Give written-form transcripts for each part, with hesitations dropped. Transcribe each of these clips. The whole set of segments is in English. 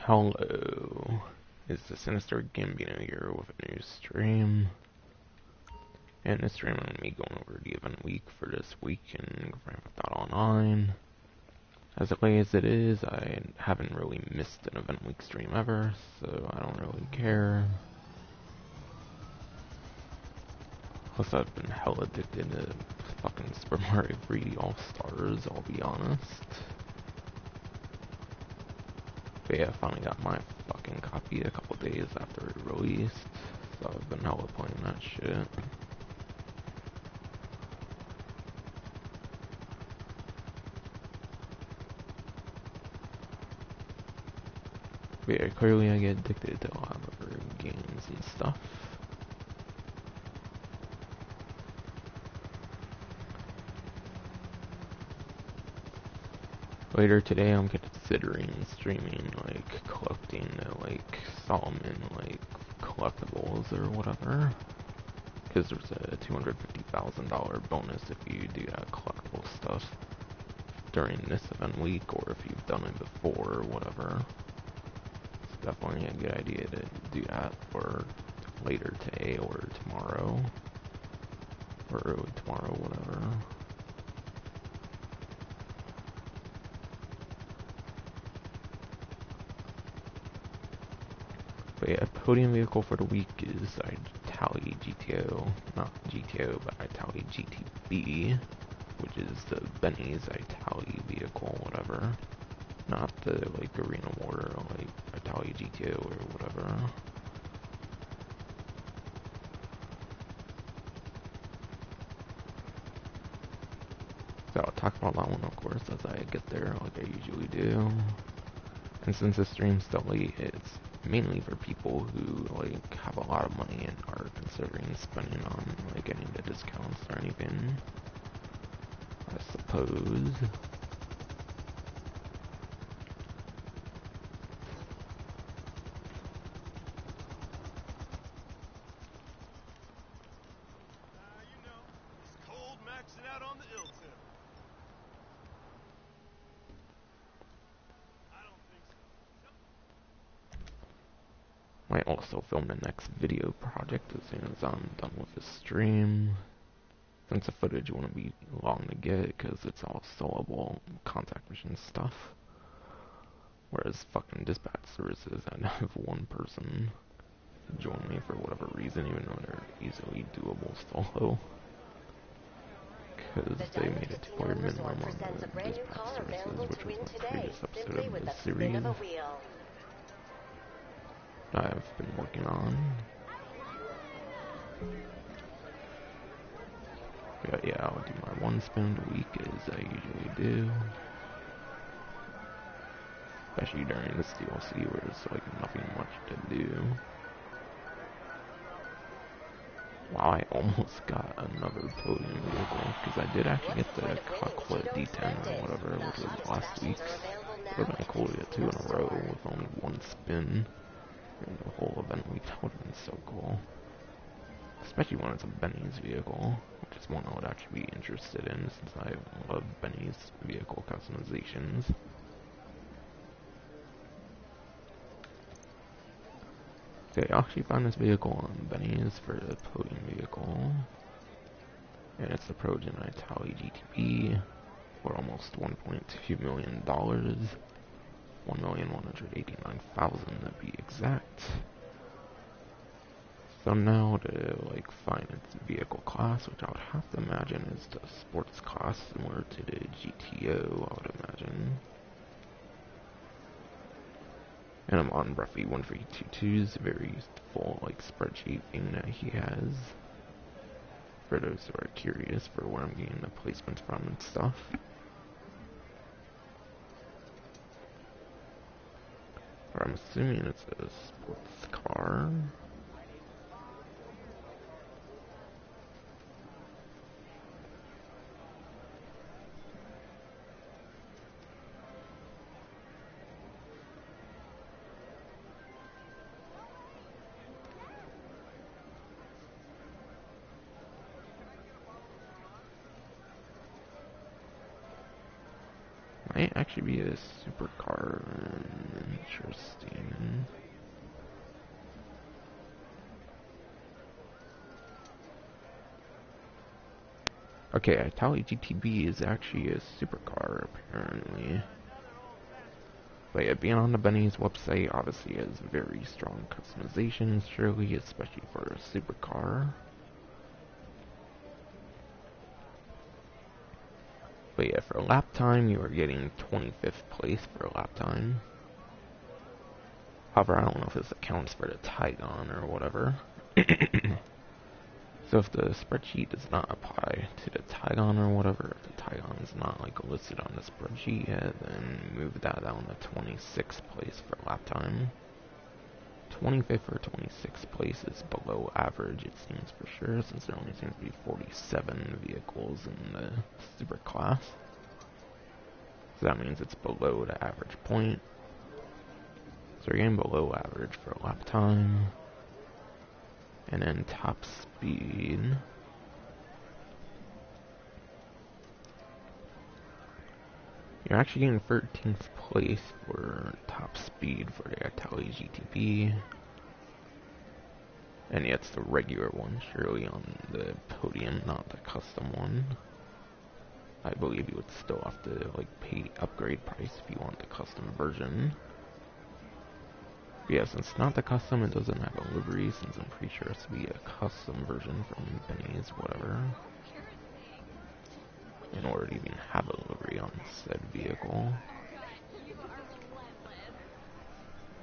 Hello, it's the Sinister Gambino here with a new stream. And this stream I'm going to be going over the event week for this week in Grand Theft Auto Online. As late as it is, I haven't really missed an event week stream ever, so I don't really care. Plus I've been hell addicted to fucking Super Mario 3D All-Stars, I'll be honest. But yeah, I finally got my fucking copy a couple days after it released, so I've been hella playing that shit. But yeah, clearly I get addicted to a lot of other games and stuff. Later today I'm considering streaming, like, collecting, like, Solomon, like, collectibles or whatever. Because there's a $250,000 bonus if you do that collectible stuff during this event week, or if you've done it before or whatever. It's definitely a good idea to do that for later today or tomorrow. Or early tomorrow, whatever. But yeah, podium vehicle for the week is Itali GTO, not GTO, but Itali GTB, which is the Benny's Itali vehicle, whatever. Not the, like, Arena War, like, Itali GTO or whatever. So I'll talk about that one, of course, as I get there, like I usually do. And since the stream's still late, it's mainly for people who, like, have a lot of money and are considering spending on, like, any of the discounts or anything, I suppose. Might also film the next video project as soon as I'm done with the stream, since the footage won't be long to get because it's all soloable contact mission stuff. Whereas fucking dispatch services, I'd have one person join me for whatever reason, even though they're easily doable solo. Because they made a 2-player minimum on the dispatch services, which was my previous episode of the series I've been working on. But yeah, I'll do my one spin a week as I usually do. Especially during this DLC where there's like nothing much to do. Wow, I almost got another podium vehicle, because I did actually get the Cockfoot D10 or whatever, which was last week's. It would have been cool to get 2 in a row with only one spin during the whole event week. That would have been so cool. Especially when it's a Benny's vehicle, which is one I would actually be interested in since I love Benny's vehicle customizations. So I actually found this vehicle on Benny's for the podium vehicle. And it's the Progen Itali GTB for almost $1.2 million. 1,189,000 to be exact. So now to, like, find its vehicle class, which I would have to imagine is the sports class similar to the GTO, I would imagine. And I'm on roughly 1322's very full, like, spreadsheet thing that he has. For those who are curious for where I'm getting the placements from and stuff. Or I'm assuming it's a sports car. Might actually be a supercar. Interesting. Okay, Itali GTB is actually a supercar, apparently. But yeah, being on the Benny's website obviously has very strong customizations, surely, especially for a supercar. But yeah, for lap time, you are getting 25th place for lap time. However, I don't know if this accounts for the Tygon or whatever. So if the spreadsheet does not apply to the Tygon or whatever, if the Tygon is not like listed on the spreadsheet yet, then move that down to 26th place for lap time. 25th or 26th place is below average, it seems for sure, since there only seems to be 47 vehicles in the super class. So that means it's below the average point. So you're getting below average for lap time. And then top speed. You're actually getting 13th place for top speed for the Itali GTB. And yeah, it's the regular one, surely, on the podium, not the custom one. I believe you would still have to like pay upgrade price if you want the custom version. But yeah, since it's not the custom, it doesn't have a livery, since I'm pretty sure it's to be a custom version from Benny's, whatever. In order to even have a livery on said vehicle.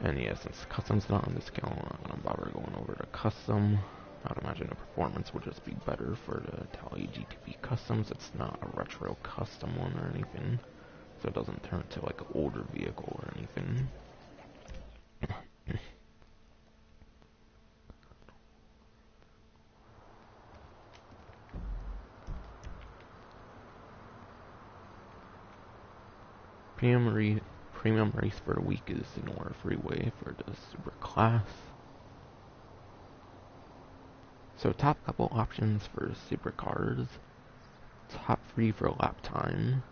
And yeah, since custom's not on discount, I'm not gonna bother going over to custom. I would imagine the performance would just be better for the Itali GTB customs. It's not a retro custom one or anything, so it doesn't turn into like an older vehicle or anything. Premium race for the week is Senora Freeway for the super class. So top couple options for supercars. Top 3 for lap time.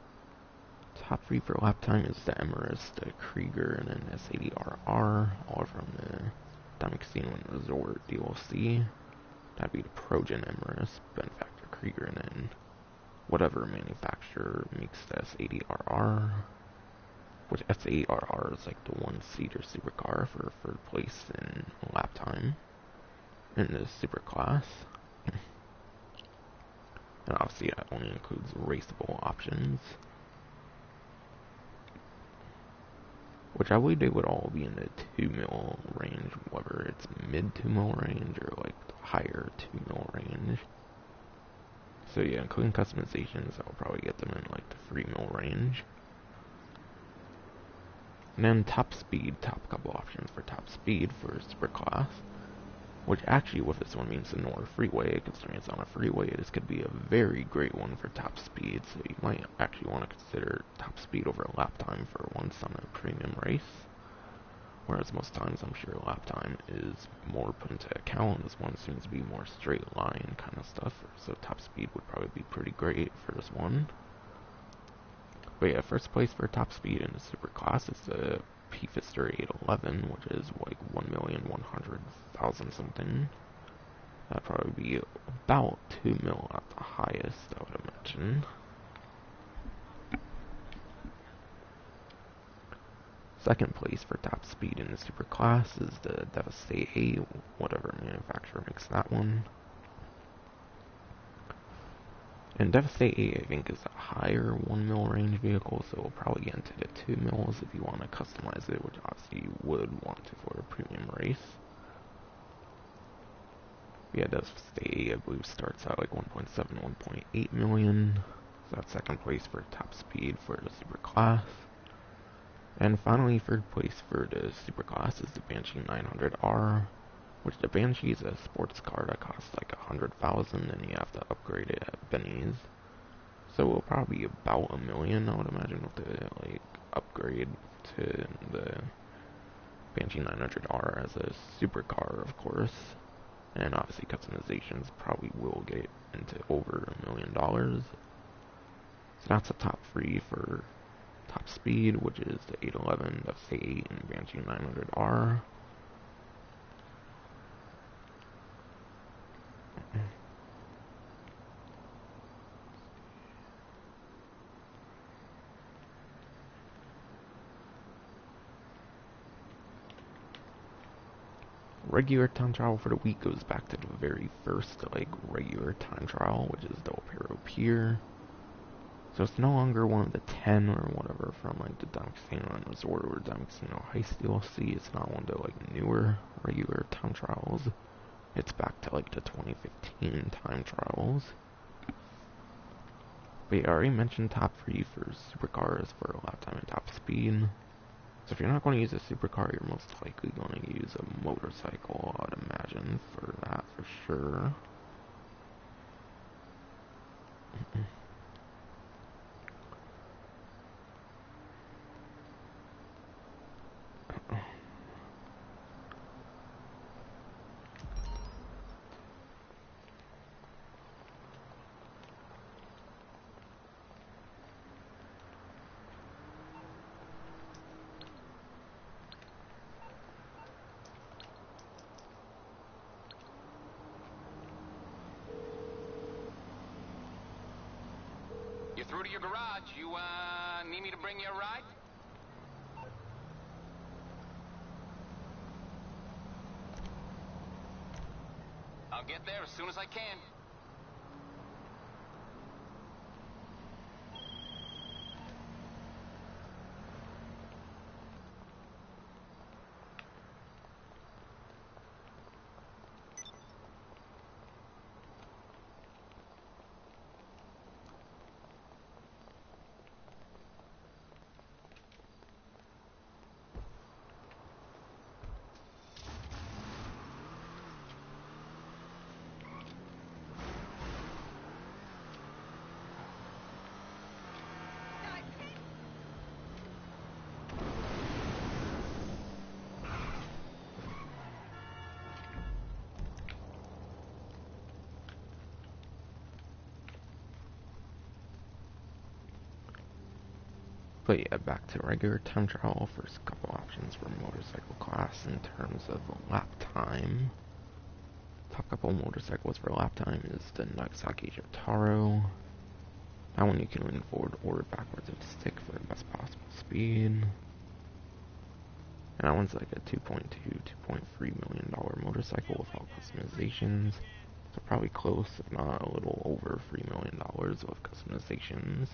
Top 3 for lap time is the Emirates, the Krieger, and then S80RR, all from the Diamond Casino and Resort DLC. That'd be the Progen Emirates, Benefactor Krieger, and then whatever manufacturer makes the S80RR. Which S80RR is like the one-seater supercar for third place in lap time in the super class. And obviously that only includes raceable options. Which I believe they would all be in the 2 mil range, whether it's mid 2 mil range or like higher 2 mil range. So yeah, including customizations, I will probably get them in like the 3 mil range. And then top speed, top couple options for top speed for super class. Which actually with this one means the Senora Freeway, considering it's on a freeway, this could be a very great one for top speed, so you might actually want to consider top speed over lap time for once on a premium race. Whereas most times I'm sure lap time is more put into account, this one seems to be more straight line kind of stuff, so top speed would probably be pretty great for this one. But yeah, first place for top speed in the super class is the P-Fister 811, which is like 1,100,000 something. That'd probably be about 2 mil at the highest, I would imagine. Second place for top speed in the super class is the Devastate 8, whatever manufacturer makes that one. And Devastate 8, I think, is a higher 1 mil range vehicle, so we'll probably get into the 2 mils if you want to customize it, which obviously you would want to for a premium race. Yeah, Devastate 8, I believe, starts at like 1.7, 1.8 million. So that's second place for top speed for the super class. And finally, third place for the super class is the Banshee 900R, which the Banshee is a sports car that costs like 100,000, and you have to upgrade it at Benny's. So it'll probably be about $1 million, I would imagine, with the like upgrade to the Banshee 900R as a supercar, of course. And obviously customizations probably will get into over $1 million. So that's the top 3 for top speed, which is the 811, WC8, and Banshee 900R. Regular time trial for the week goes back to the very first, like, regular time trial, which is Del Perro Pier. So it's no longer one of the 10 or whatever from, like, the Diamond Casino Resort or Diamond Casino Heist DLC. It's not one of the, like, newer regular time trials. It's back to, like, the 2015 time trials. But yeah, I already mentioned top 3 for supercars for lap time and top speed. So if you're not going to use a supercar, you're most likely going to use a motorcycle, I'd imagine, for that for sure. You're through to your garage. You, need me to bring you a ride? I'll get there as soon as I can. But yeah, back to regular time trial. First couple options for motorcycle class in terms of lap time. Top couple motorcycles for lap time is the Nagasaki Jotaro. That one you can lean forward or backwards of the stick for the best possible speed. And that one's like a $2.2, $2.3 million motorcycle with all customizations. So probably close, if not a little over $3 million with customizations.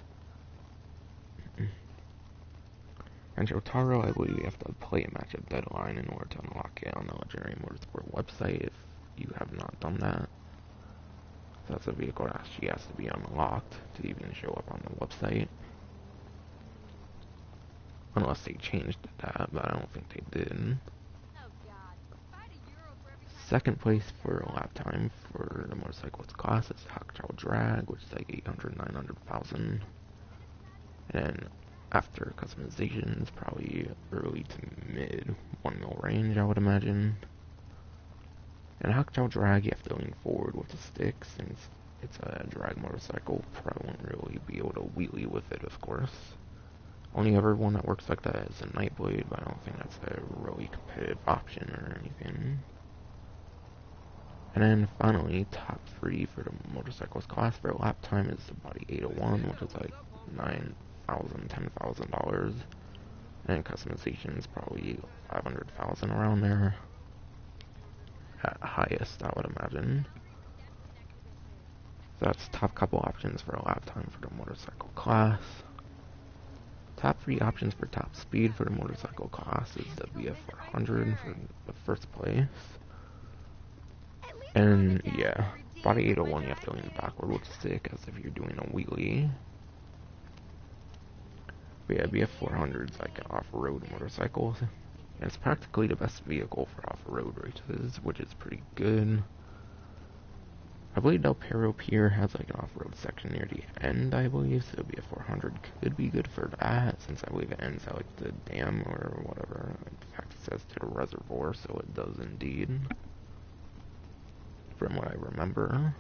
And Jotaro, I believe you have to play a match at deadline in order to unlock it on the Legendary Motorsport website if you have not done that. So that's a vehicle that actually has to be unlocked to even show up on the website. Unless they changed that, but I don't think they did. Second place for lap time for the motorcycles class is Hakuchou Drag, which is like 800, 900,000. And then after customizations, probably early to mid 1 mil range, I would imagine. And Hakuchou Drag, you have to lean forward with the stick since it's a drag motorcycle. Probably won't really be able to wheelie with it, of course. Only other one that works like that is a Nightblade, but I don't think that's a really competitive option or anything. And then finally, top 3 for the motorcycles class for lap time is the Body 801, which is like $9,000, $10,000. And customization is probably 500,000 around there. At highest, I would imagine. So that's top couple options for a lap time for the motorcycle class. Top 3 options for top speed for the motorcycle class is the VF400 for the first place. And yeah, Body 801 you have to lean backward with the stick as if you're doing a wheelie. But yeah, VF400 is like an off-road motorcycle. And it's practically the best vehicle for off-road races, which is pretty good. I believe Del Perro Pier has like an off-road section near the end, I believe, so VF400 could be good for that, since I believe it ends at like the dam or whatever. In fact, it says to the reservoir, so it does indeed. From what I remember.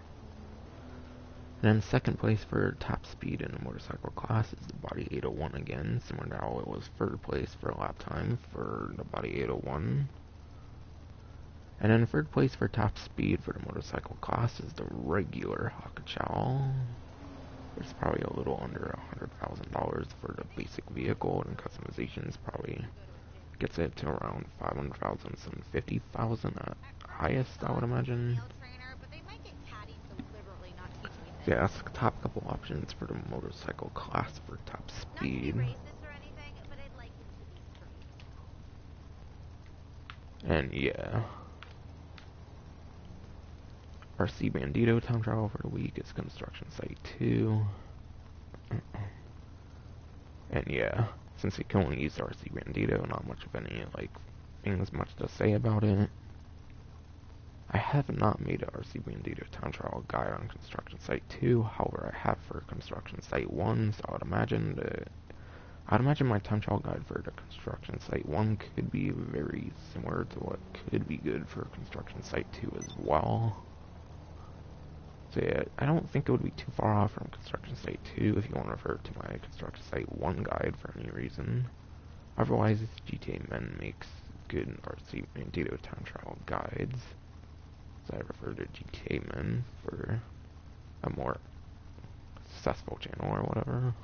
And then second place for top speed in the motorcycle class is the Body 801 again, similar to how it was third place for lap time for the Body 801. And then third place for top speed for the motorcycle class is the regular Hakuchou. It's probably a little under $100,000 for the basic vehicle, and customizations probably gets it to around 500,000, some 50,000 at highest, I would imagine. Yeah, that's the top couple options for the motorcycle class for top speed. And yeah, RC Bandito time trial for the week is Construction Site 2. And yeah, since you can only use RC Bandito, not much of any, like, things much to say about it. I have not made a RC Bandito time trial guide on Construction Site 2, however I have for Construction Site 1, so I'd imagine my time trial guide for the Construction Site 1 could be very similar to what could be good for Construction Site 2 as well. So yeah, I don't think it would be too far off from Construction Site 2 if you want to refer to my Construction Site 1 guide for any reason. Otherwise, GTA Men makes good RC Bandito time trial guides. So I refer to GTA Men for a more successful channel or whatever.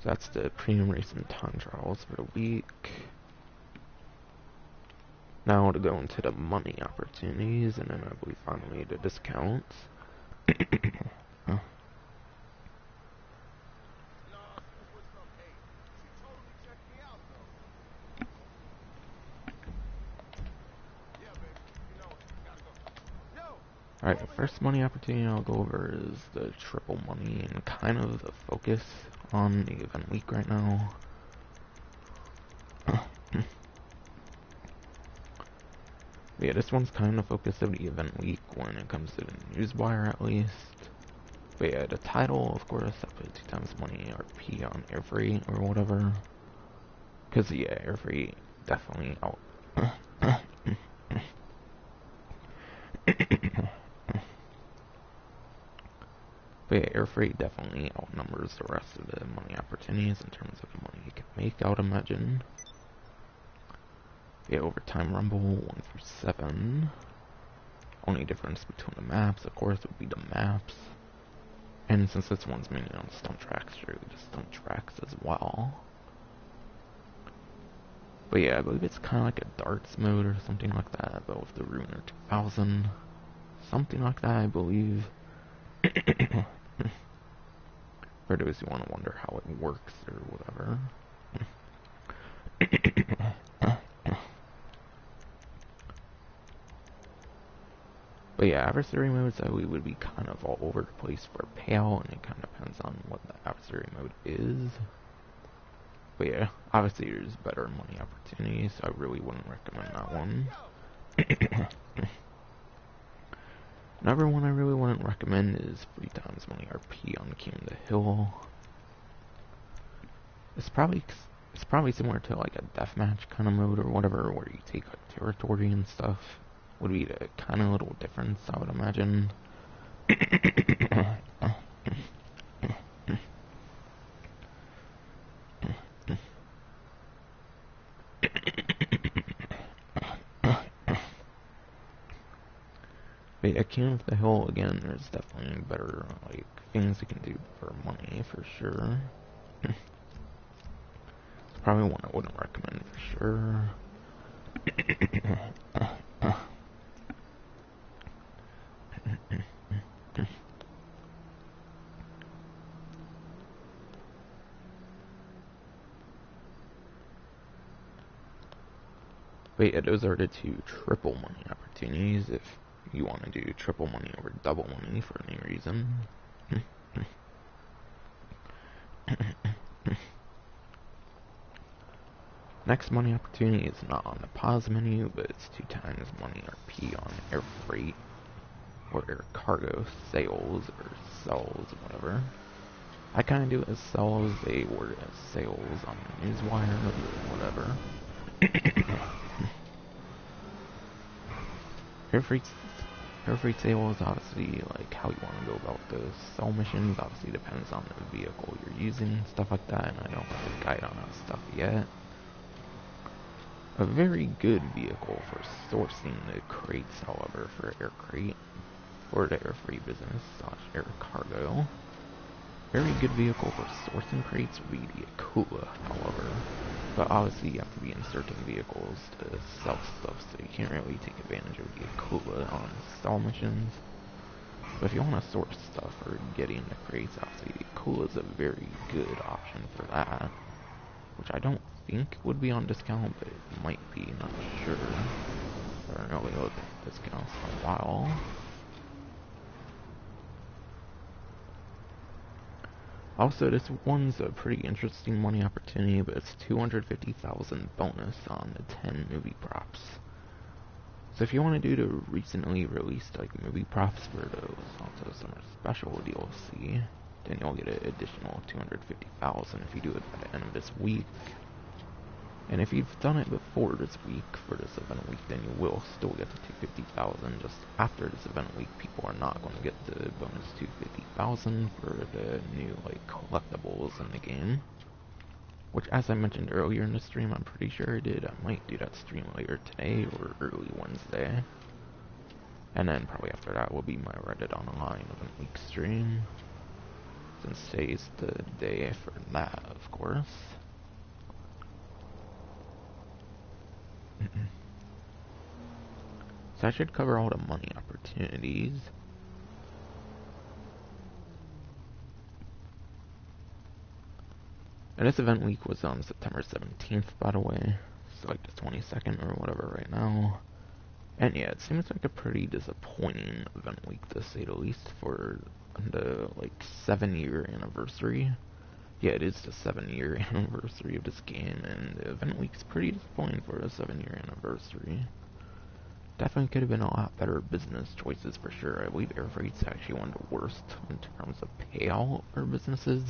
So that's the premium racing time trials for the week. Now to go into the money opportunities, and then I believe finally the discounts. Alright, the first money opportunity I'll go over is the triple money, and kind of the focus on the event week right now. Yeah, this one's kind of the focus of the event week when it comes to the newswire at least. But yeah, the title, of course, I put 2 times money RP on air freight or whatever. Cause yeah, air freight definitely out. But yeah, air freight definitely outnumbers the rest of the money opportunities in terms of the money you can make, I would imagine. Yeah, overtime rumble 1 through 7. Only difference between the maps, of course, would be the maps. And since this one's mainly on stunt tracks, sure, the stunt tracks as well. But yeah, I believe it's kind of like a darts mode or something like that, but with the Ruiner 2000. Something like that, I believe. For those who want to wonder how it works or whatever. But yeah, adversary modes I believe would be kind of all over the place for payout, and it kind of depends on what the adversary mode is. But yeah, obviously there's better money opportunities, so I really wouldn't recommend that one. Another one I really wouldn't recommend is 3 times money RP on King of the Hill. It's probably similar to like a deathmatch kind of mode or whatever, where you take like territory and stuff. Would be the kind of little difference, I would imagine. But yeah, King of the Hill, again, there's definitely better, like, things you can do for money, for sure. It's probably one I wouldn't recommend, for sure. But yeah, those are the 2 triple money opportunities if you want to do triple money over double money for any reason. Next money opportunity is not on the pause menu, but it's 2 times money RP on air freight. for air cargo sales or sells or whatever. I kind of do it as sells, they word it as sales on Newswire or whatever. Air freight sales, obviously, like how you want to go about those sell missions, obviously depends on the vehicle you're using, stuff like that, and I don't have a guide on that stuff yet. A very good vehicle for sourcing the crates, however, for air crate, or the air freight business / air cargo. Very good vehicle for sourcing crates would be the Akula, however. But obviously you have to be in certain vehicles to sell stuff, so you can't really take advantage of the Akula on sell missions. But if you want to source stuff or get into crates, obviously the Akula is a very good option for that. Which I don't think would be on discount, but it might be, not sure. I haven't really looked at discounts for a while. Also, this one's a pretty interesting money opportunity, but it's 250,000 bonus on the 10 movie props. So if you want to do the recently released like movie props for the Santos Summer Special DLC, then you'll get an additional 250,000 if you do it by the end of this week. And if you've done it before this week, for this event week, then you will still get the 250,000. Just after this event week, people are not going to get the bonus 250,000 for the new, like, collectibles in the game. Which, as I mentioned earlier in the stream, I'm pretty sure I did. I might do that stream later today or early Wednesday. And then probably after that will be my Reddit Online event week stream. Since today's the day for that, of course. So I should cover all the money opportunities. And this event week was on September 17th, by the way. So like the 22nd or whatever right now. And yeah, it seems like a pretty disappointing event week to say the least for the like 7-year anniversary. Yeah, it is the 7-year anniversary of this game, and the event week's pretty disappointing for a 7-year anniversary. Definitely could have been a lot better business choices for sure. I believe air freight's actually one of the worst in terms of payout for businesses.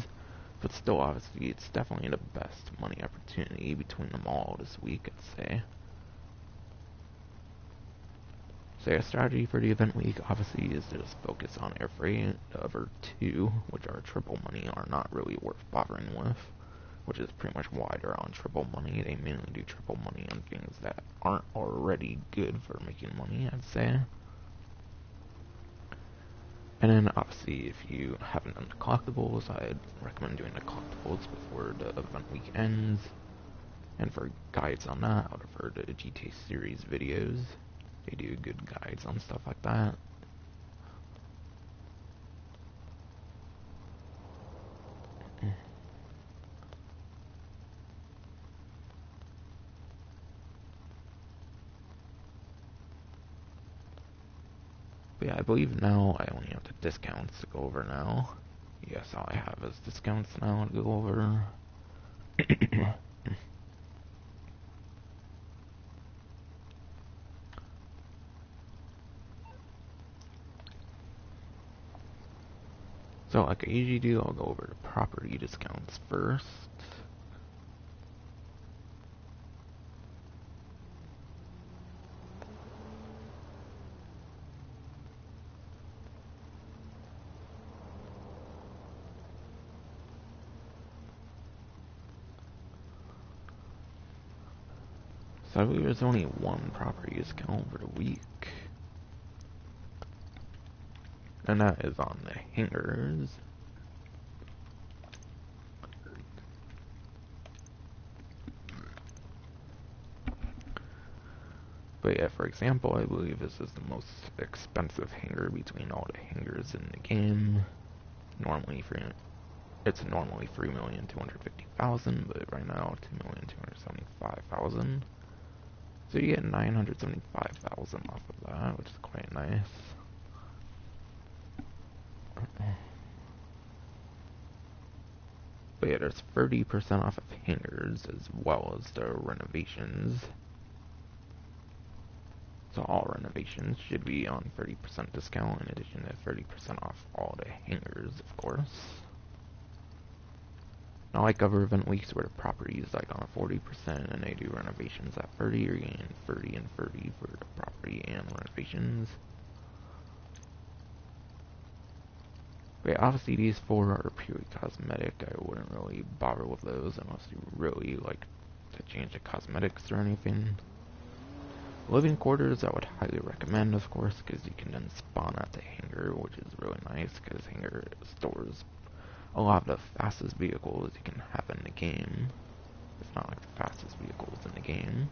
But still, obviously, it's definitely the best money opportunity between them all this week, I'd say. So a strategy for the event week, obviously, is to just focus on air freight. The other two, which are triple money, are not really worth bothering with. Which is pretty much why they're on triple money. They mainly do triple money on things that aren't already good for making money, I'd say. And then, obviously, if you haven't done the collectibles, I'd recommend doing the collectibles before the event week ends. And for guides on that, I would refer to GTA series videos. They do good guides on stuff like that. But yeah, I believe now I only have the discounts to go over now. Yes, all I have is discounts now to go over. So like I usually do, I'll go over the property discounts first. So I believe there's only one property discount for the week. And that is on the hangars. But yeah, for example, I believe this is the most expensive hangar between all the hangars in the game. It's normally 3,250,000, but right now 2,275,000. So you get 975,000 off of that, which is quite nice. But yeah, there's 30% off of hangars as well as the renovations. So all renovations should be on 30% discount in addition to 30% off all the hangars, of course. Not like other event weeks where the property is like on 40% and they do renovations at 30, or getting 30 and 30 for the property and renovations. But obviously these four are purely cosmetic. I wouldn't really bother with those unless you really like to change the cosmetics or anything. Living quarters I would highly recommend, of course, because you can then spawn at the hangar, which is really nice because hangar stores a lot of the fastest vehicles you can have in the game. It's not like the fastest vehicles in the game.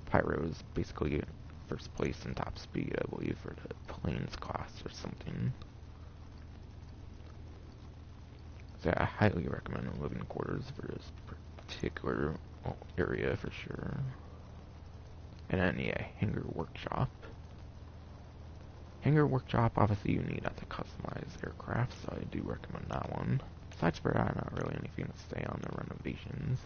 Pyro is basically first place in top speed, I believe, for the planes class or something. So I highly recommend living quarters for this particular area for sure. And then yeah, hangar workshop. Hangar workshop, obviously you need that to customize aircraft, so I do recommend that one. Besides for that, not really anything to say on the renovations.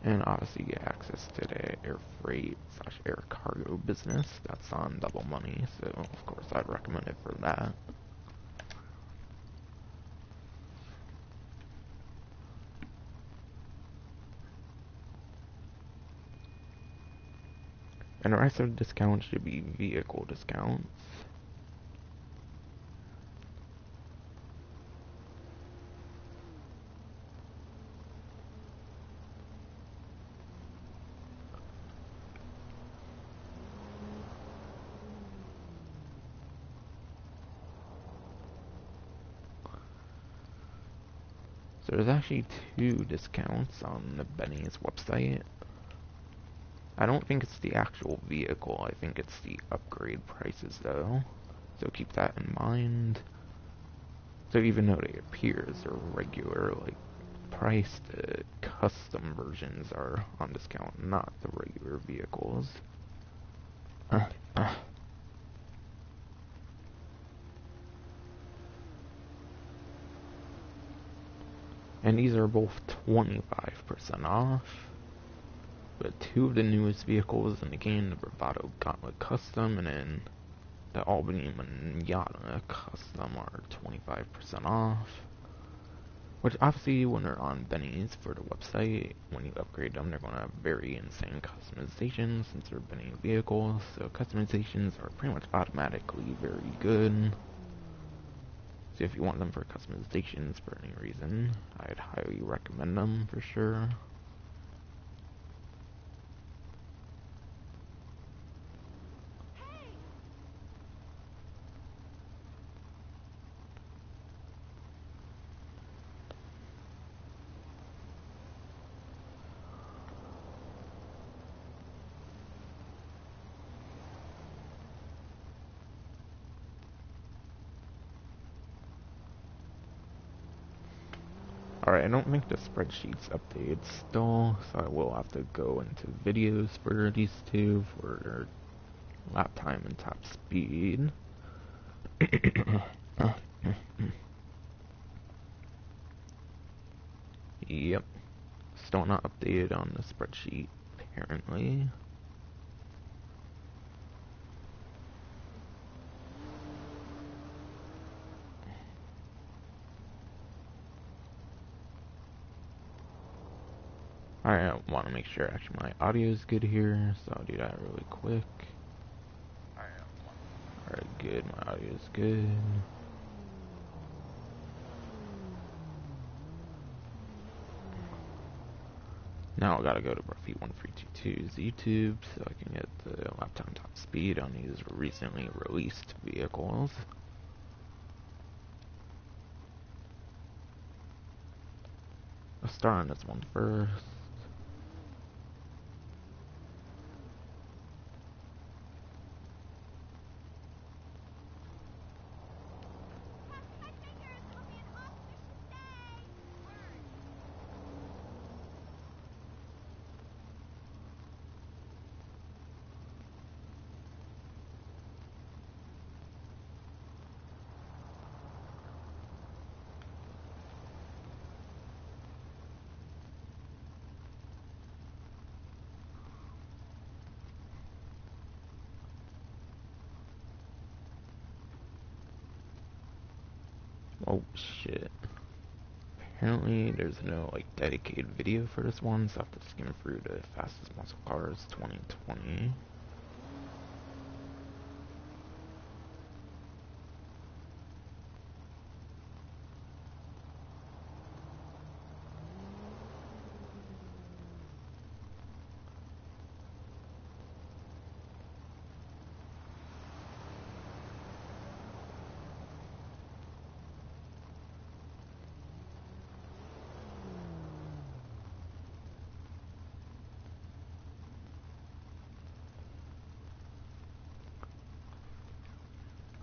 And obviously you get access to the air freight / air cargo business. That's on double money, so of course I'd recommend it for that. And the rest of the discounts should be vehicle discounts. So there's actually 2 discounts on the Benny's website. I don't think it's the actual vehicle, I think it's the upgrade prices though. So keep that in mind. So even though they appear as a regular like price, the custom versions are on discount, not the regular vehicles. And these are both 25% off. But 2 of the newest vehicles in the game, the Bravado Gauntlet Custom and then the Albany Manana Custom, are 25% off. Which obviously when they're on Benny's for the website, when you upgrade them, they're going to have very insane customizations since they're Benny vehicles. So customizations are pretty much automatically very good. So if you want them for customizations for any reason, I'd highly recommend them for sure. Alright, I don't think the spreadsheet's updated still, so I will have to go into videos for these 2 for their lap time and top speed. Yep. Still not updated on the spreadsheet, apparently. Alright, I want to make sure actually my audio is good here, so I'll do that really quick. Alright, good, my audio is good. Now I gotta go to Bruffy1322's YouTube so I can get the lap time top speed on these recently released vehicles. Let's start on this one first. Oh shit. Apparently there's no like dedicated video for this one, so I have to skim through the fastest muscle cars 2020.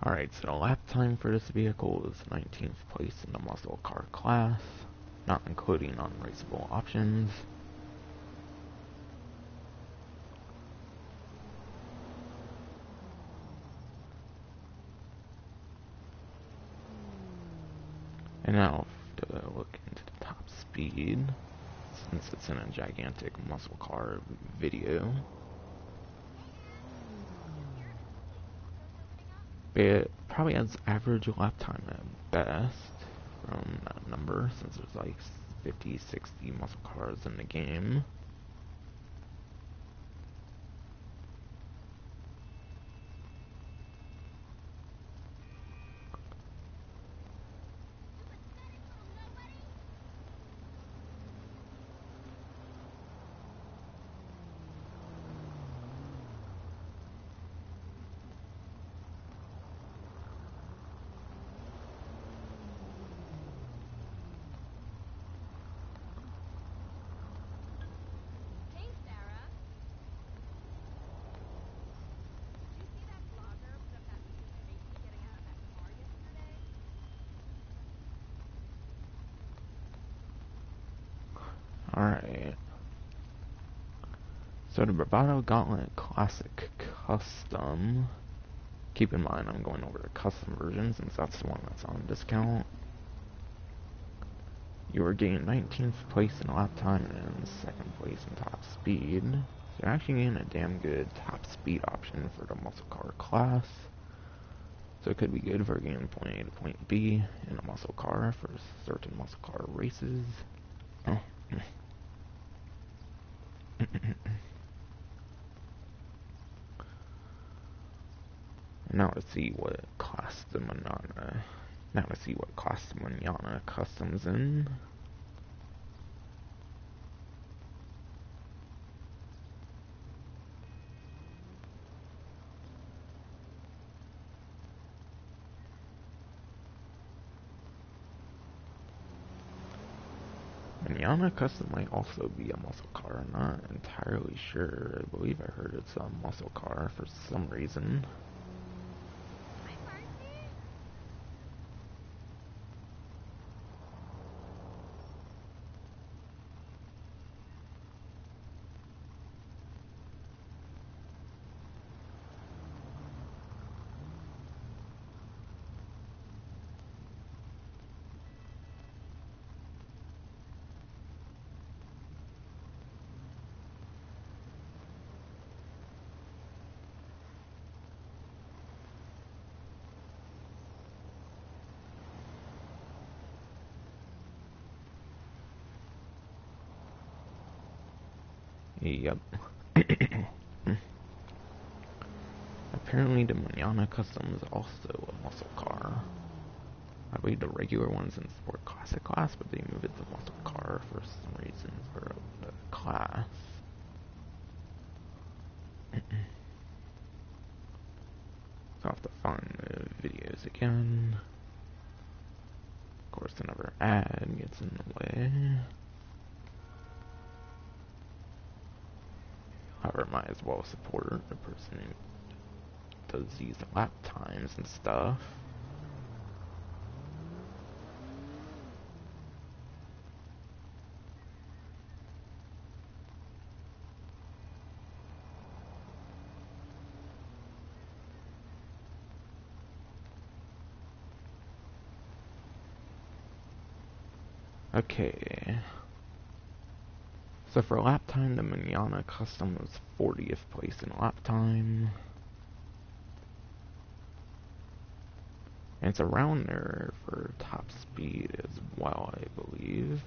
Alright, so the lap time for this vehicle is 19th place in the muscle car class, not including unraceable options. And now to look into the top speed, since it's in a gigantic muscle car video. It probably has average lap time at best from that number, since there's like 50, 60 muscle cars in the game. Alright. So the Bravado Gauntlet Classic Custom. Keep in mind I'm going over the custom version since that's the one that's on discount. You are getting 19th place in lap time and 2nd place in top speed. So you're actually getting a damn good top speed option for the muscle car class. So it could be good for getting point A to point B in a muscle car for certain muscle car races. Oh. Now to see what class the Manana. Now to see what class the Manana customs in. Manana Custom might also be a muscle car, I'm not entirely sure. I believe I heard it's a muscle car for some reason. Yep. Apparently the Manana Custom is also a muscle car. I believe the regular one's in Sport Classic class, but they moved it to muscle car for some reason for the class. So I'll have to find the videos again. Of course, another ad gets in the way. However, might as well support the person who does these lap times and stuff. Okay. So for lap time, the Manana Custom was 40th place in lap time. And it's around there for top speed as well, I believe.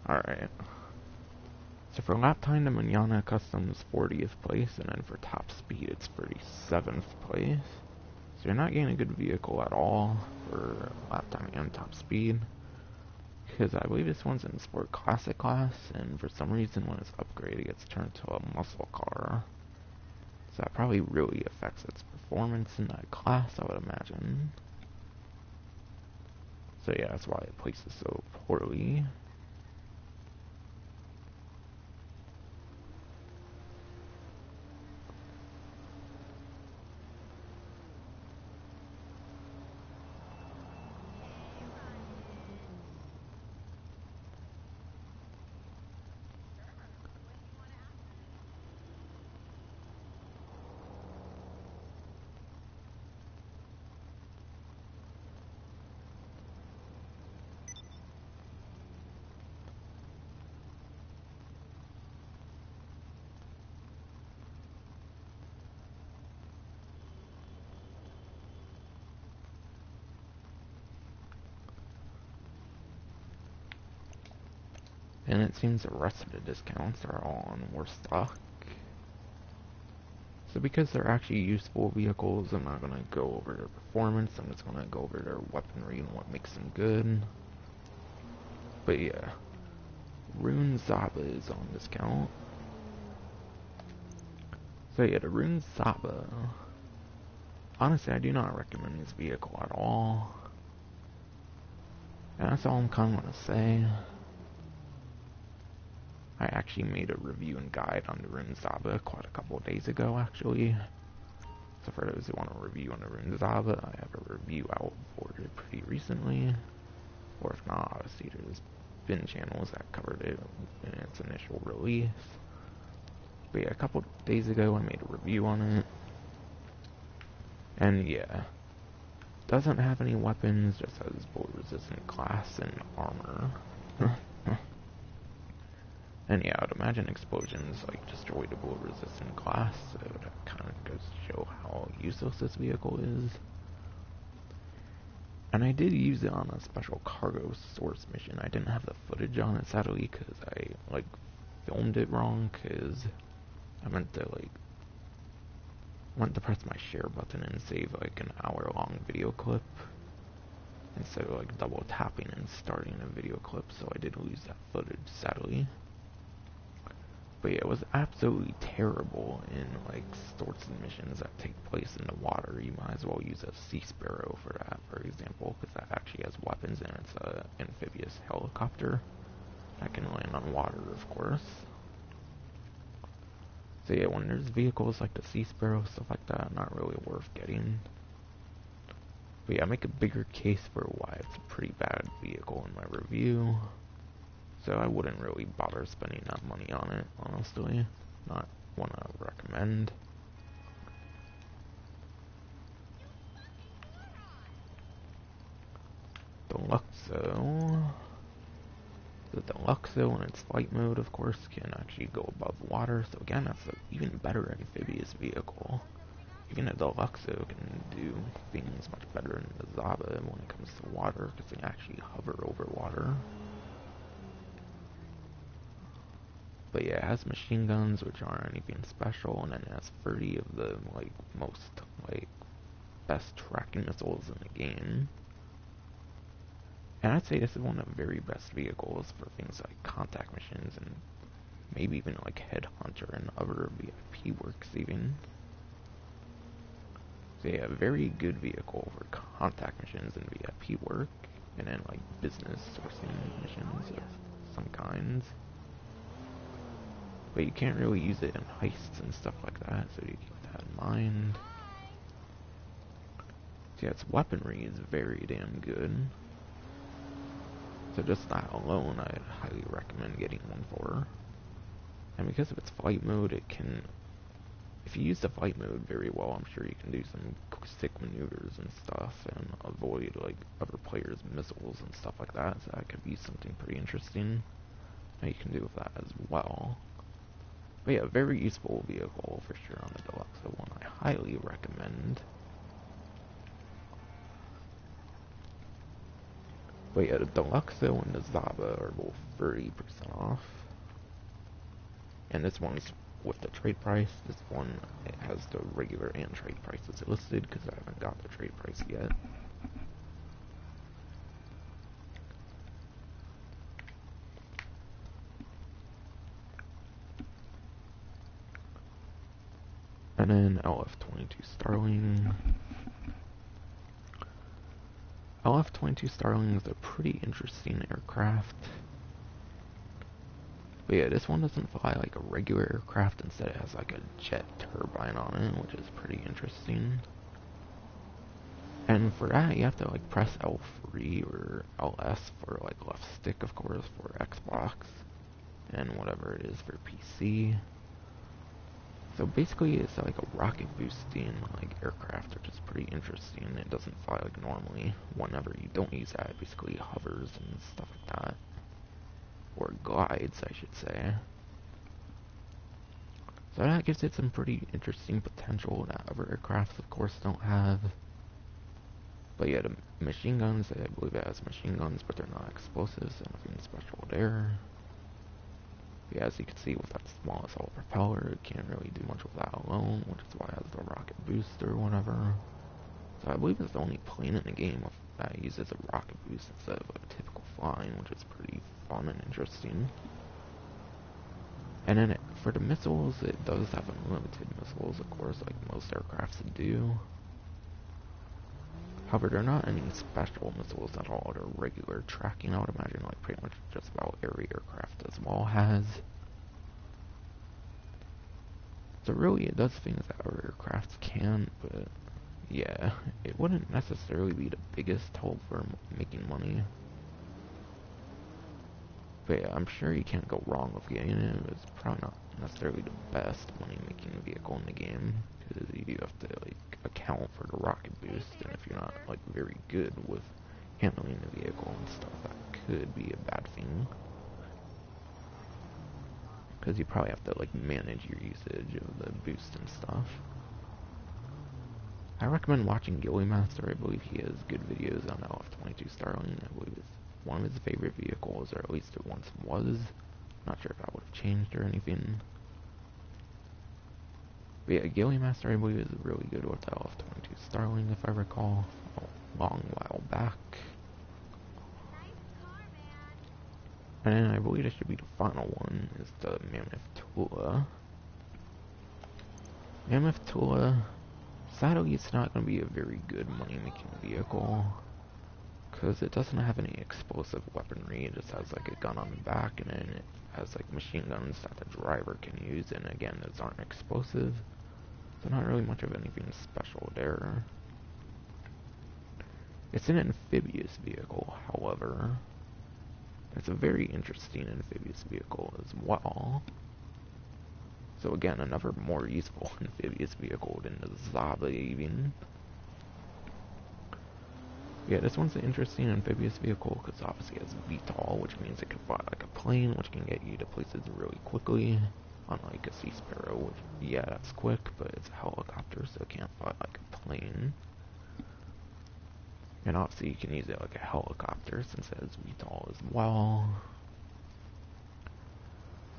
Alright. So for lap time, the Manana Custom's 40th place, and then for top speed, it's 37th place. So you're not getting a good vehicle at all for lap time and top speed. Because I believe this one's in Sport Classic class, and for some reason when it's upgraded, it gets turned to a muscle car. So that probably really affects its performance in that class, I would imagine. So yeah, that's why it places so poorly. And it seems the rest of the discounts are all on more stock. So because they're actually useful vehicles, I'm not going to go over their performance, I'm just going to go over their weaponry and what makes them good. But yeah, Rune Zaba is on discount. So yeah, the Rune Zaba, honestly I do not recommend this vehicle at all. And that's all I'm kind of going to say. I actually made a review and guide on the Rune Zaba quite a couple of days ago actually. So for those who want a review on the Rune Zaba, I have a review out for it pretty recently. Or if not, obviously there's been channels that covered it in its initial release. But yeah, a couple of days ago I made a review on it. And yeah, doesn't have any weapons, just has bullet resistant class and armor. And yeah, I would imagine explosions like destroy the bullet resistant class, so that kind of goes to show how useless this vehicle is. And I did use it on a special cargo source mission. I didn't have the footage on it sadly because I like filmed it wrong because I meant to press my share button and save like an hour-long video clip instead of like double tapping and starting a video clip, so I did lose that footage sadly. But yeah, it was absolutely terrible in like sorts of missions that take place in the water. You might as well use a Sea Sparrow for that, for example, because that actually has weapons and it's an amphibious helicopter that can land on water, of course. So yeah, when there's vehicles like the Sea Sparrow, stuff like that, not really worth getting. But yeah, I make a bigger case for why it's a pretty bad vehicle in my review. So I wouldn't really bother spending that money on it, honestly. Not one I would recommend. Deluxo. The Deluxo in its flight mode, of course, can actually go above water. So again, that's an even better amphibious vehicle. Even a Deluxo can do things much better than the Zaba when it comes to water, because they actually hover over water. But yeah, it has machine guns, which aren't anything special, and then it has 30 of the like most like best tracking missiles in the game. And I'd say this is one of the very best vehicles for things like contact missions and maybe even like Headhunter and other VIP works even. So yeah, very good vehicle for contact missions and VIP work, and then like business sourcing missions of some kinds. But you can't really use it in heists and stuff like that, so you keep that in mind. So yeah, its weaponry is very damn good. So just that alone, I'd highly recommend getting one for. And because of its flight mode, it can, if you use the flight mode very well, I'm sure you can do some sick maneuvers and stuff and avoid like other players' missiles and stuff like that. So that could be something pretty interesting. you can do with that as well. But yeah, very useful vehicle for sure on the Deluxe, the one I highly recommend. But yeah, the Deluxo and the Zaba are both 30% off. And this one's with the trade price. This one, it has the regular and trade prices listed because I haven't got the trade price yet. And then LF-22 Starling. LF-22 Starling is a pretty interesting aircraft. But yeah, this one doesn't fly like a regular aircraft, instead it has like a jet turbine on it, which is pretty interesting. And for that, you have to like press L3 or LS for like left stick, of course, for Xbox, and whatever it is for PC. So basically, it's like a rocket boosting like aircraft, which is pretty interesting. It doesn't fly like normally. Whenever you don't use that, it basically hovers and stuff like that. Or glides, I should say. So that gives it some pretty interesting potential that other aircrafts, of course, don't have. But yeah, the machine guns, I believe it has machine guns, but they're not explosives, so nothing special there. But yeah, as you can see, with that small assault propeller, it can't really do much with that alone, which is why it has the rocket boost or whatever. So I believe it's the only plane in the game that uses a rocket boost instead of a typical flying, which is pretty fun and interesting. And then for the missiles, it does have unlimited missiles, of course, like most aircrafts do. However, they're not any special missiles at all. They're regular tracking, I would imagine, like pretty much just about every aircraft as well has. So really, it does things that other aircrafts can, but yeah, it wouldn't necessarily be the biggest help for making money. But yeah, I'm sure you can't go wrong with getting it. It's probably not necessarily the best money-making vehicle in the game, because you have to like account for the rocket boost, and if you're not like very good with handling the vehicle and stuff, that could be a bad thing. Because you probably have to like manage your usage of the boost and stuff. I recommend watching Gilly Master. I believe he has good videos on LF-22 Starling. I believe it's one of his favorite vehicles, or at least it once was. Not sure if that would have changed or anything. But yeah, Gilly Master, I believe, is really good with LF-22 Starling, if I recall, a long while back. And then I believe this should be the final one, is the Mammoth Tula. Mammoth Tula, sadly, it's not going to be a very good money-making vehicle, because it doesn't have any explosive weaponry. It just has like a gun on the back, and then it has like machine guns that the driver can use, and again, those aren't explosive, so not really much of anything special there. It's an amphibious vehicle, however. It's a very interesting amphibious vehicle as well. So again, another more useful amphibious vehicle than the Zaba even. Yeah, this one's an interesting amphibious vehicle because obviously it has VTOL, which means it can fly like a plane, which can get you to places really quickly. Unlike a Sea Sparrow, which, yeah, that's quick, but it's a helicopter, so it can't fly like a plane. And obviously you can use it like a helicopter since it has VTOL as well.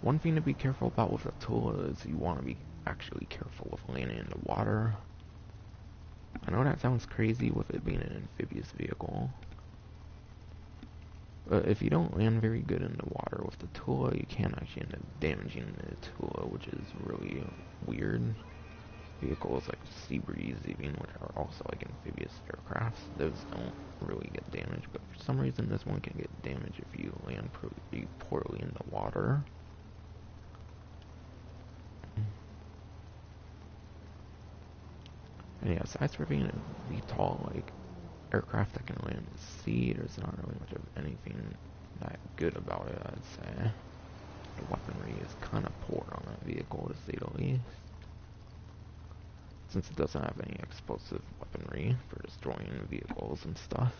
One thing to be careful about with a Tula is you want to be actually careful with landing in the water. I know that sounds crazy with it being an amphibious vehicle, but if you don't land very good in the water with the Tula, you can actually end up damaging the Tula, which is really weird. Vehicles like Sea Breeze even, which are also like amphibious aircrafts, those don't really get damaged, but for some reason this one can get damaged if you land pretty poorly in the water. And yeah, aside from being a VTOL like aircraft that can land at sea, there's not really much of anything that good about it, I'd say. The weaponry is kind of poor on that vehicle, to say the least, since it doesn't have any explosive weaponry for destroying vehicles and stuff.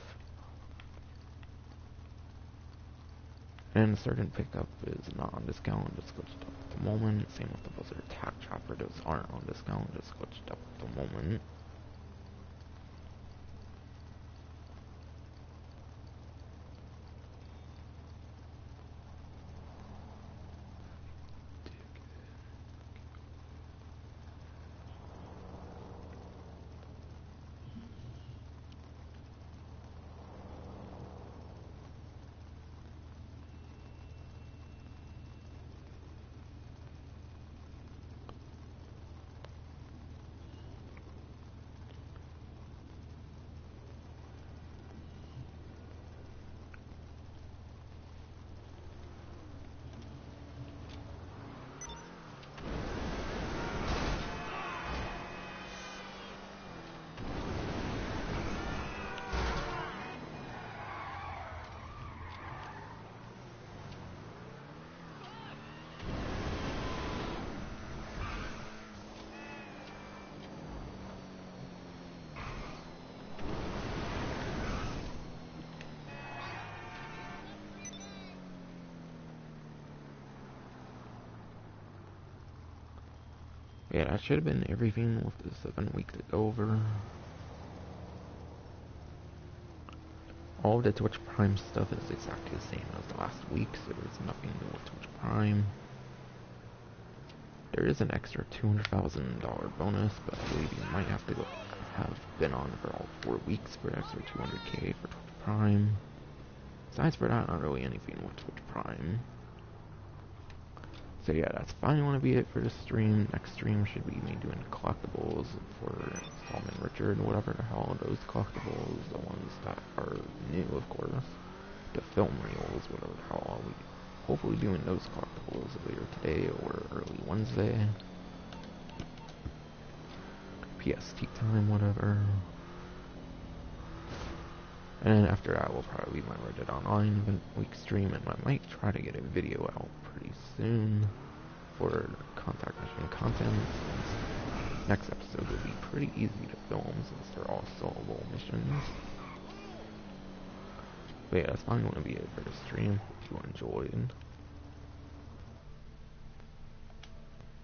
And certain pickup is not on discount, just glitched up at the moment. Same with the Buzzer Attack Chopper, those aren't on discount, just glitched up at the moment. Yeah, that should have been everything with the 7 week to go over. All of the Twitch Prime stuff is exactly the same as the last week, so there's nothing new with Twitch Prime. There is an extra $200,000 bonus, but I believe you might have to have been on for all 4 weeks for extra 200K for Twitch Prime. Besides for that, not really anything with Twitch Prime. So yeah, that's finally going to be it for this stream. Next stream should be me doing collectibles for Solomon Richard, whatever the hell those collectibles, the ones that are new, of course. The film reels, whatever the hell. I'll be hopefully doing those collectibles later today or early Wednesday. PST time, whatever. And after that will probably be my Red Dead Online event week stream, and I might try to get a video out pretty soon for contact mission content, since next episode will be pretty easy to film since they're all soloable missions. But yeah, that's finally going to be it for the stream. Hope you enjoyed.